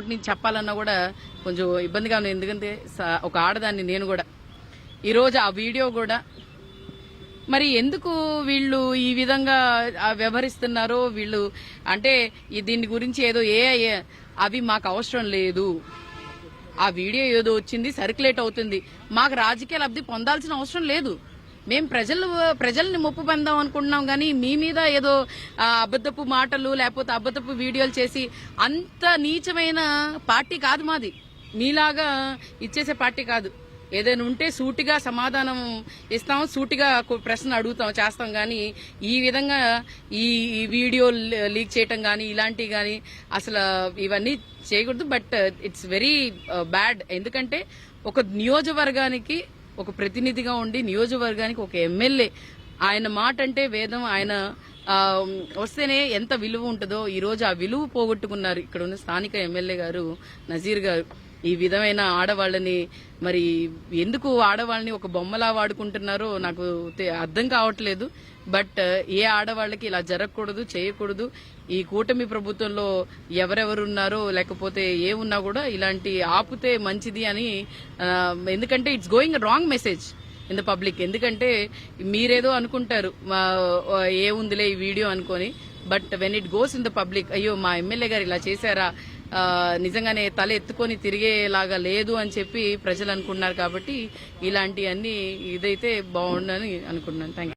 నోటి నుంచి చెప్పాలన్నా కూడా కొంచెం ఇబ్బందిగా ఉంది. ఎందుకంటే ఒక ఆడదాన్ని నేను కూడా. ఈరోజు ఆ వీడియో కూడా మరి ఎందుకు వీళ్ళు ఈ విధంగా వ్యవహరిస్తున్నారో వీళ్ళు అంటే దీని గురించి ఏదో అవి మాకు అవసరం లేదు. ఆ వీడియో ఏదో వచ్చింది, సర్క్యులేట్ అవుతుంది, మాకు రాజకీయ లబ్ధి పొందాల్సిన అవసరం లేదు. మేము ప్రజల్ని ముప్పు పొందాం అనుకుంటున్నాం కానీ మీ మీద ఏదో అబద్ధపు మాటలు లేకపోతే అబద్ధపు వీడియోలు చేసి అంత నీచమైన పార్టీ కాదు మాది. మీలాగా ఇచ్చేసే పార్టీ కాదు. ఏదైనా ఉంటే సూటిగా సమాధానం ఇస్తాం, సూటిగా ప్రశ్న అడుగుతాం, చేస్తాం. కానీ ఈ విధంగా ఈ వీడియో లీక్ చేయటం కానీ ఇలాంటివి కానీ అసలు ఇవన్నీ చేయకూడదు. But it's very bad. ఎందుకంటే ఒక నియోజకవర్గానికి ఒక ప్రతినిధిగా ఉండి నియోజకవర్గానికి ఒక ఎమ్మెల్యే, ఆయన మాట అంటే వేదం, ఆయన వస్తేనే ఎంత విలువ ఉంటుందో ఈ రోజు ఆ విలువ పోగొట్టుకున్నారు ఇక్కడ ఉన్న స్థానిక ఎమ్మెల్యే గారు నజీర్ గారు. ఈ విధమైన ఆడవాళ్ళని మరి ఎందుకు ఆడవాళ్ళని ఒక బొమ్మలా వాడుకుంటున్నారో నాకు అర్థం కావట్లేదు. బట్ ఏ ఆడవాళ్ళకి ఇలా జరగకూడదు, చేయకూడదు. ఈ కూటమి ప్రభుత్వంలో ఎవరెవరున్నారో లేకపోతే ఏ ఉన్నా కూడా ఇలాంటి ఆపితే మంచిది అని. ఎందుకంటే it's going wrong message in the public. ఎందుకంటే మీరేదో అనుకుంటారు ఏ ఉందిలే ఈ వీడియో అనుకొని, but when it goes in the public, అయ్యో మా ఎమ్మెల్యే గారు ఇలా చేశారా, నిజంగానే తల ఎత్తుకొని తిరిగేలాగా లేదు అని చెప్పి ప్రజలు అనుకున్నారు. కాబట్టి ఇలాంటివన్నీ ఇదైతే బాగుండని అనుకున్నాను. Thank you.